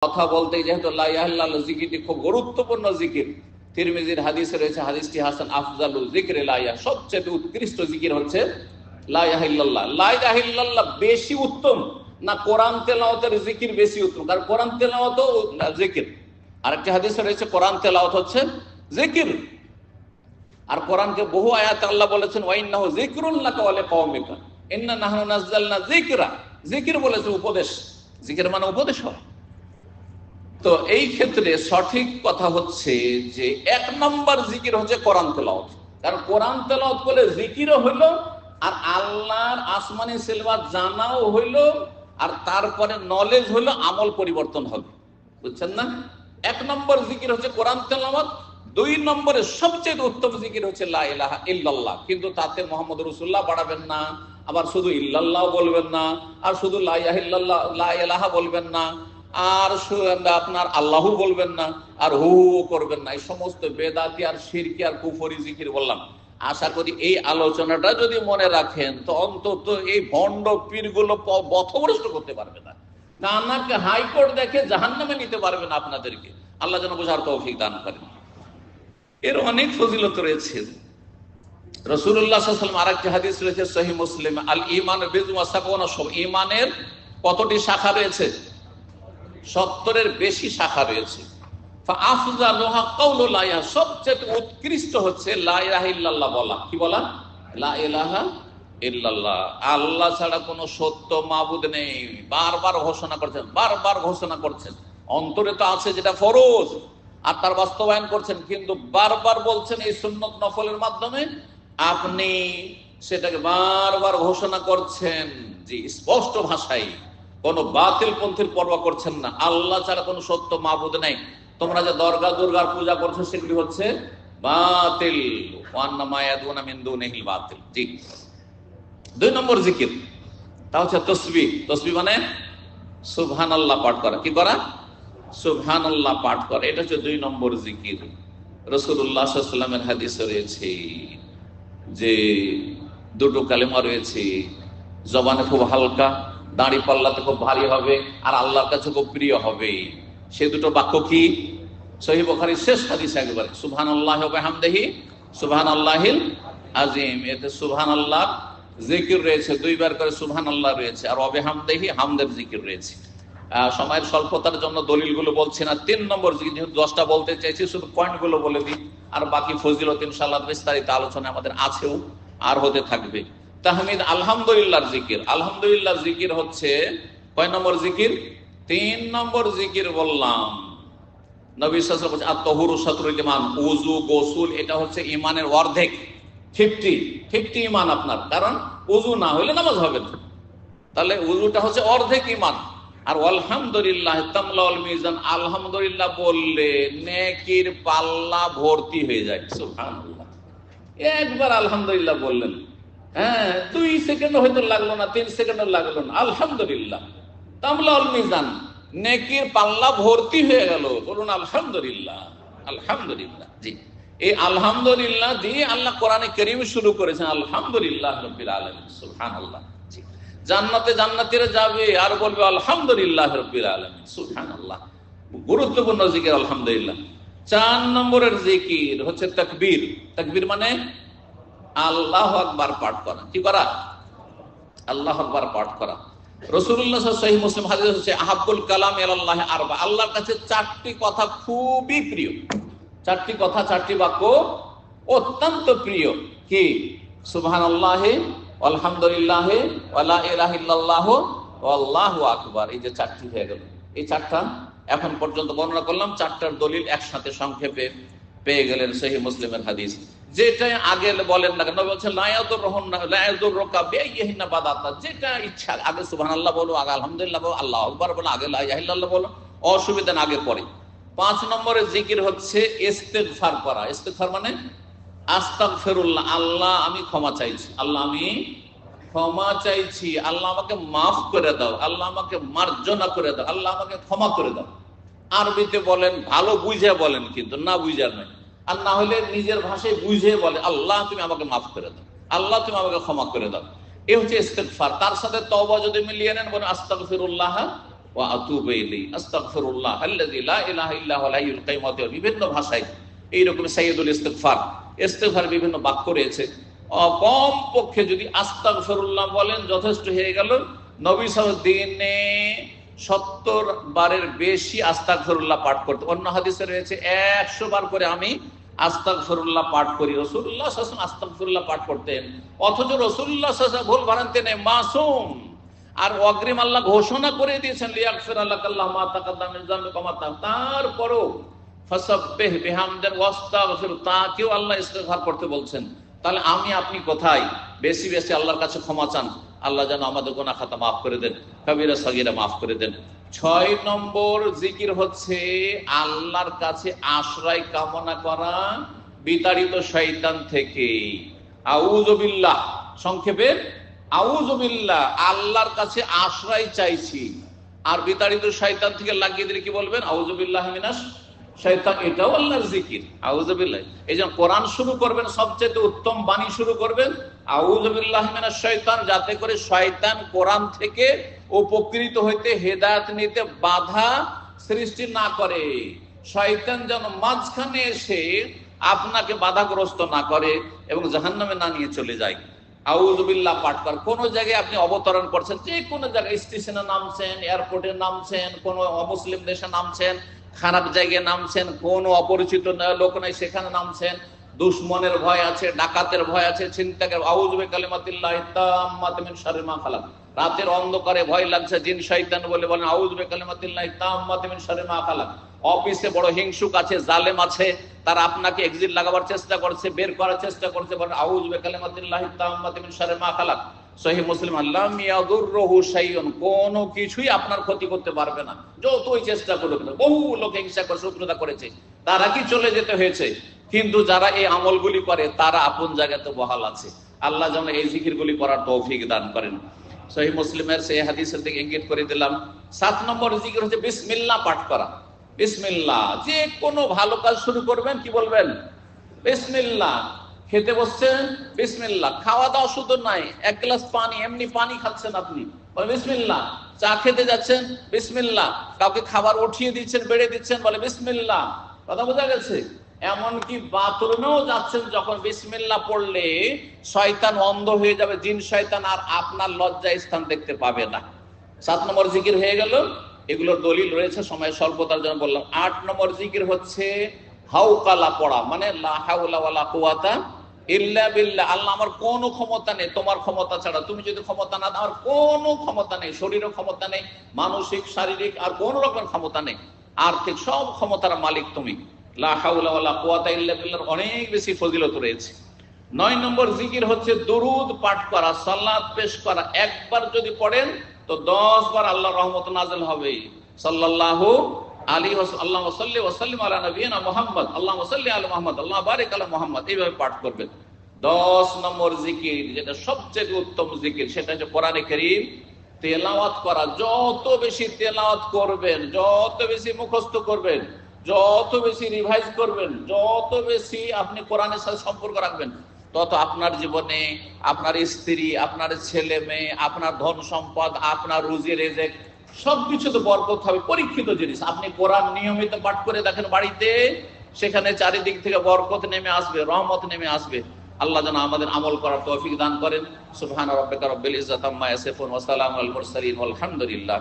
কথা বলতে যেহেতু লা ইলাহা ইল্লাল্লাহ জিকিরটি খুব গুরুত্বপূর্ণ জিকির। তিরমিজির হাদিসে রয়েছে, হাদিসটি হাসান। আফজালু যিকরি লা ইলাহা, সবচেয়ে উৎকৃষ্ট জিকির হচ্ছে লা ইলাহা ইল্লাল্লাহ। লা ইলাহা ইল্লাল্লাহ বেশি উত্তম না কোরআন তেলাওয়াতের জিকির বেশি উত্তম? কারণ কোরআন তেলাওয়াতও জিকির। আরেকটি হাদিসে রয়েছে কোরআন তেলাওয়াত হচ্ছে জিকির। আর কোরআনকে বহু আয়াতে আল্লাহ বলেছেন ওয়াইন্নাহু যিকরুন লাকা ওয়া লিকাওমিকা ইন্না নাহনু নাযালনা যিকরা। জিকির বলেছে উপদেশ, জিকির মানে উপদেশ হয়। তো এই ক্ষেত্রে সঠিক কথা হচ্ছে যে এক নম্বর জিকির হচ্ছে কোরআন তেলাওয়াত। কারণ কোরআন তেলাওয়াত করলে জিকিরও হইল, আর আল্লাহর আসমানি সিলবাত জানাও হইল, আর তারপরে নলেজ হইলো, আমল পরিবর্তন হবে। বুঝছেন না? এক নম্বর জিকির হচ্ছে কোরআন তেলাওয়াত। দুই নম্বরে সবচেয়ে উত্তম জিকির হচ্ছে লা ইলাহা ইল্লাল্লাহ। কিন্তু তাতে মুহাম্মদ রাসূলুল্লাহ বাড়াবেন না, আবার শুধু ইল্লাল্লাহ বলবেন না, আর শুধু লা ইলাহা ইল্লাল্লাহ লা ইলাহা বলবেন না, আর আপনার আল্লাহু বলবেন না, আর হু করবেন না। এই সমস্ত বেদাতি আর শিরকি আর কুফরি জিকির বললাম। আশা করি এই আলোচনাটা যদি মনে রাখেন তো অন্তত এই ভণ্ড পীরগুলো পথভ্রষ্ট করতে পারবে না, কানাকে হাইকোর্ট দেখে জাহান্নামে নিতে পারবে না আপনাদেরকে। আল্লাহ যেন বোঝার তৌফিক দান করেন। এর অনেক ফজিলত রয়েছে। রাসূলুল্লাহ সাল্লাল্লাহু আলাইহি ওয়াসাল্লাম আরেকটি হাদিস রয়েছে সহিহ মুসলিম, আল ঈমান বিদ'un ওয়া সাবউনা শুবা। ঈমানের কতটি শাখা রয়েছে? 70-এর বেশি শাখা রয়েছে। ফাআফযালুহা কাউলু লা ইলাহা, সবচেয়ে উৎকৃষ্ট হচ্ছে লা ইলাহা ইল্লাল্লাহ বলা। কি বলা? লা ইলাহা ইল্লাল্লাহ। আল্লাহ ছাড়া কোনো সত্য মাবুদ নেই। বারবার ঘোষণা করছেন, বারবার ঘোষণা করছেন। অন্তরে তো আছে যেটা ফরজ, আর তার বাস্তবায়ন করছেন, কিন্তু বারবার বলছেন এই সুন্নত নফলের মাধ্যমে আপনি সেটাকে বারবার ঘোষণা করছেন যে স্পষ্ট ভাষায় কোনো বাতিল পন্থীর পরোয়া করছেন না। আল্লাহ ছাড়া কোনো সত্য মাবুদ নেই। তোমরা যে দরগা দুর্গার পূজা করছো সেগুলি হচ্ছে বাতিল। ওয়ান্না মা ইয়াদউনা মিন দুনিহিল বাতিল। জি। দুই নম্বর জিকির তা হচ্ছে তাসবিহ। তাসবিহ মানে সুবহানাল্লাহ পাঠ করা। কি করা? সুবহানাল্লাহ পাঠ করা। এটা হচ্ছে দুই নম্বর জিকির। রাসূলুল্লাহ সাল্লাল্লাহু আলাইহি ওয়াসাল্লামের হাদিসে রয়েছে যে দুটো কালেমা রয়েছে, জবানে খুব হালকা, দাড়ি পাল্লাতে খুব ভারী হবে, আর আল্লাহর কাছে খুব প্রিয় হবে। সে দুটো বাক্য কি? সহিহ বুখারীর শেষ হাদিস একবারে, সুবহানাল্লাহি ওয়া বিহামদিহি সুবহানাল্লাহিল আযীম। এতে সুবহানাল্লাহ জিকির রয়েছে, দুইবার করে সুবহানাল্লাহ রয়েছে, আর ওয়া বিহামদিহি হামদের জিকির রয়েছে। সময়ের স্বল্পতার জন্য দলিলগুলো বলছি না। 3 নম্বর জিকির, যেহেতু 10টা বলতে চাইছি, শুধু পয়েন্টগুলো বলে দিই, আর বাকি ফজিলত ইনশাআল্লাহ বিস্তারিত আলোচনা আমাদের আছেও আর হতে থাকবে। তাহমিদ আলহামদুলিল্লাহর জিকির। আলহামদুলিল্লাহ জিকির হচ্ছে কয় নম্বর জিকির? 3 নম্বর জিকির বললাম। নবী সাল্লাল্লাহু আলাইহি ওয়াসাল্লাম বলেছেন আত-তাহুরু শাতরুল ঈমান, ওযু গোসল এটা হচ্ছে ঈমানের অর্ধেক। 50 ঈমান আপনার, কারণ ওযু না হলে নামাজ হবে না। তাহলে ওযুটা হচ্ছে অর্ধেক ঈমান। আর আলহামদুলিল্লাহ তামলাউল মিজান, আলহামদুলিল্লাহ বললে নেকির পাল্লা ভর্তি হয়ে যায়। সুবহানাল্লাহ। একবার আলহামদুলিল্লাহ বললেন, 2 সেকেন্ড হয়তো লাগলো না, 3 সেকেন্ড লাগলো না, আলহামদুলিল্লাহ তামলাউল মিজান, নেকির পাল্লা ভর্তি হয়ে গেল। বলুন আলহামদুলিল্লাহ। আলহামদুলিল্লাহ। জি, এই আলহামদুলিল্লাহ দিয়ে আল্লাহ কোরআনে কারীম শুরু করেছেন, আলহামদুলিল্লাহ রাব্বিল আলামিন। সুবহানাল্লাহ। জি, জান্নাতে জান্নাতীরা যাবে আর বলবে আলহামদুলিল্লাহ রাব্বিল আলামিন। সুবহানাল্লাহ। গুরুত্বপূর্ণ জিকির আলহামদুলিল্লাহ। 4 নম্বরের জিকির হচ্ছে তাকবীর। তাকবীর মানে আল্লাহু আকবার পাঠ করা। কি করা? আল্লাহু আকবার পাঠ করা। রাসূলুল্লাহ সাল্লাল্লাহু আলাইহি ওয়াসাল্লাম, সহিহ মুসলিম হাদিস হচ্ছে আহাব্বুল কালাম ইলাল্লাহি আরবা। আল্লাহর কাছে 4টি কথা খুবই প্রিয়। 4টি কথা, 4টি বাক্য অত্যন্ত প্রিয়। কি? সুবহানাল্লাহি আলহামদুলিল্লাহি ওয়া লা ইলাহা ইল্লাল্লাহু ওয়াল্লাহু আকবার। এই যে 4টি হয়ে গেল। এই 4টা এখন পর্যন্ত বর্ণনা করলাম। 4টার দলিল একসাথে সংক্ষেপে পেয়ে গেলেন সহিহ মুসলিমের হাদিস। যেটা আগে বলেন না কেন, বলছেন লা ইয়াদুর রুকা বিআইয়িহিন্না বাদাতা। যেটা ইচ্ছা, আগে সুবহানাল্লাহ বলো, আগে আলহামদুলিল্লাহ বলো, আল্লাহু আকবার বলো, আগে লা ইলাহা ইল্লাল্লাহ বলো, অসুবিধা না, আগে পরে। 5 নম্বরের জিকির হচ্ছে ইস্তেগফার করা। ইস্তেগফার মানে আস্তাগফিরুল্লাহ, আল্লাহ আমি ক্ষমা চাইছি, আল্লাহ আমি ক্ষমা চাইছি, আল্লাহ আমাকে মাফ করে দাও, আল্লাহ আমাকে মার্জনা করে দাও, আল্লাহ আমাকে ক্ষমা করে দাও। আরবিতে বলেন, ভালো বুঝে বলেন, কিন্তু না বুঝার নয়। আর না হলে নিজের ভাষায় বুঝে বলে, আল্লাহ তুমি আমাকে মাফ করে দাও, আল্লাহ তুমি আমাকে ক্ষমা করে দাও। এ হচ্ছে ইস্তেগফার। তার সাথে তওবা যদি মিলিয়ে নেন, বলেন আস্তাগফিরুল্লাহ ওয়া আতুবু ইলাইহি, আস্তাগফিরুল্লাহ আল্লাযী লা ইলাহা ইল্লা হুয়াল হাইয়ুল কাইয়্যুম। বিভিন্ন ভাষায় এইরকম সাইয়্যিদুল ইস্তিগফার, ইস্তিগফার বিভিন্ন বাক্য রয়েছে। কম পক্ষে যদি আস্তাগফিরুল্লাহ বলেন যথেষ্ট হয়ে গেল। নবী সাল্লাল্লাহু দিনে 70 বারের বেশি আস্তাগফিরুল্লাহ পাঠ করতে। অন্য হাদিসে রয়েছে 100 বার করে আমি আস্তাগফিরুল্লাহ পাঠ করি। রাসূলুল্লাহ সাল্লাল্লাহু আলাইহি ওয়াসাল্লাম আস্তাগফিরুল্লাহ পাঠ করতেন, অথচ রাসূলুল্লাহ সাল্লাল্লাহু আলাইহি ওয়াসাল্লাম ভুল ভ্রান্তি নেই, মাসুম। আর অগ্রিম আল্লাহ ঘোষণা করে দিয়েছেন লিয়াগফিরা লাকাল্লাহু মা তাকাদ্দামা মিন যামবিকা ওয়া মা তাআখার। তারপরও ফাসাব্বিহ বিহামদিহি ওয়াস্তাগফির, তাকেও আল্লাহ ইস্তিগফার করতে বলছেন। তাহলে আমি আপনি কোথায়? বেশি বেশি আল্লাহর কাছে ক্ষমা চান, আল্লাহ যেন আমাদের গুনাহ খাতা মাফ করে দেন, কবিরা সগীরা মাফ করে দেন। 6 নম্বর জিকির হচ্ছে আল্লাহর কাছে আশ্রয় কামনা করা বিতাড়িত শয়তান থেকে। আউযু বিল্লাহ, সংক্ষেপে আউযু বিল্লাহ, আল্লাহর কাছে আশ্রয় চাইছি। আর বিতাড়িত শয়তান থেকে লাগিয়ে দিলে কি বলবেন? আউযু বিল্লাহি মিনাশ শয়তান। এটাও আল্লাহর জিকির, আউযু বিল্লাহ। এই জন্য কোরআন শুরু করবেন, সবচেয়ে উত্তম বাণী শুরু করবেন আউযু বিল্লাহি মিনাশ শয়তান, যাতে করে শয়তান কোরআন থেকে উপকৃত হইতে, হেদায়েত নিতে বাধা সৃষ্টি না করে। শয়তান যেন মাঝখানে এসে আপনাকে বাধাগ্রস্ত না করে এবং জাহান্নামে না নিয়ে চলে যায়। আউযু বিল্লাহ পাঠ কর। কোন জায়গায় আপনি অবতরণ করছেন, যে কোনো জায়গায়, স্টেশনে নামছেন, এয়ারপোর্টে নামছেন, কোন অমুসলিম দেশে নামছেন, খারাপ জায়গায় নামছেন, কোন অপরিচিত লোক নাই সেখানে নামছেন, দুশ্মনের ভয় আছে, ডাকাতের ভয় আছে, ছিনতাইয়ের, আউযু বিকালিমাতিল্লাহি তাম্মাতি মিন শাররি মা খালাক। রাতের অন্ধকারে ভয় লাগছে, জিন শয়তান বলে বলেন আউযু বিকালিমাতিল্লাহি তাম্মাতি মিন শাররি মা খালাক। অফিসে বড় হিংসুক আছে, জালেম আছে, তারা আপনাকে এক্সিট লাগাবার চেষ্টা করছে, বের করার চেষ্টা করছে, বলেন আউযু বিকালিমাতিল্লাহি তাম্মাতি মিন শাররি মা খালাক। সহিহ মুসলিম, লাম ইয়াদুররুহু শাইউন, কোনো কিছুই আপনার ক্ষতি করতে পারবে না, যতই চেষ্টা করুক না। বহু লোক হিংসা করে, শত্রুতা করেছে, তারা কি চলে যেতে হয়েছে। কিন্তু যারা এই আমলগুলি করে তারা আপন জায়গাতে বহাল আছে। আল্লাহ যেন এই জিকিরগুলি করার তৌফিক দান করেন। সহিহ মুসলিমের সেই হাদিসের দিকে ইঙ্গিত করে দিলাম। 7 নম্বর জিকির হচ্ছে বিসমিল্লাহ পাঠ করা। বিসমিল্লাহ, যে কোনো ভালো কাজ শুরু করবেন কি বলবেন? বিসমিল্লাহ। খেতে বসছেন, বিসমিল্লাহ। খাওয়া দাওয়া শুধু নাই, এক গ্লাস পানি, এমনি পানি খাচ্ছেন আপনি, বলে বিসমিল্লাহ। চা খেতে যাচ্ছেন, বিসমিল্লাহ। কাউকে খাবার উঠিয়ে দিচ্ছেন, বেড়ে দিচ্ছেন, বলে বিসমিল্লাহ। কথা বোঝা গেছে? এমনকি বাথরুমেও যাচ্ছেন, যখন বিসমিল্লাহ পড়লে শয়তান অন্ধ হয়ে যাবে, জিন শয়তান, আর আপনার লজ্জা স্থান দেখতে পাবে না। 7 নম্বর জিকির হয়ে গেল। এগুলোর দলিল রয়েছে, সময় স্বল্পতার জন্য বললাম। 8 নম্বর জিকির হচ্ছে হাউকালা পড়া, মানে লা হাওলা ওয়ালা কুওয়াতা ইল্লা বিল্লাহ। আল্লাহ, আমার কোনো ক্ষমতা নেই তোমার ক্ষমতা ছাড়া, তুমি যদি ক্ষমতা না দাও, আমার কোনো ক্ষমতা নেই, শরীরের ক্ষমতা নেই, মানসিক শারীরিক আর কোন রকম ক্ষমতা নেই, আর্থিক সব ক্ষমতার মালিক তুমি। লা হাওলা ওয়ালা কুওয়াতা ইল্লা বিল্লাহ অনেক বেশি ফজিলত রয়েছে। 9 নম্বর জিকির হচ্ছে দরুদ পাঠ করা, সালাত পেশ করা। একবার যদি পড়েন তো 10 বার আল্লাহর রহমত নাযিল হবে। সাল্লাল্লাহু আলাইহি ওয়াসাল্লাম, আল্লাহুম্মা সাল্লি ওয়া সাল্লিম আলা নবিয়িনা মুহাম্মদ, আল্লাহুম্মা সাল্লি আলা মুহাম্মদ, আল্লাহুম্মা বারিক আলা মুহাম্মদ, এইভাবে পাঠ করবেন। 10 নম্বর জিকির, যেটা সবচেয়ে উত্তম জিকির, সেটা হচ্ছে কোরআনে কারীম তেলাওয়াত করা। যত বেশি তেলাওয়াত করবেন, যত বেশি মুখস্থ করবেন, যত বেশি রিভাইজ করবেন, যত বেশি আপনি কোরআনের সাথে সম্পর্ক রাখবেন, তত আপনার জীবনে আপনার স্ত্রী, আপনার ছেলে মেয়ে, আপনার ধন সম্পদ, আপনার রুজি রেজেক সবকিছু তো বরকত হবে। পরীক্ষিত জিনিস। আপনি কোরআন নিয়মিত পাঠ করে দেখেন বাড়িতে, সেখানে চারিদিক থেকে বরকত নেমে আসবে, রহমত নেমে আসবে। আল্লাহ যেন আমাদের আমল করার তৌফিক দান করেন। সুবহান রাব্বিকা রাব্বিল ইজ্জাতি আম্মা ইয়াসিফুন ওয়া সালামুল মুরসালিন ওয়াল হামদুলিল্লাহ।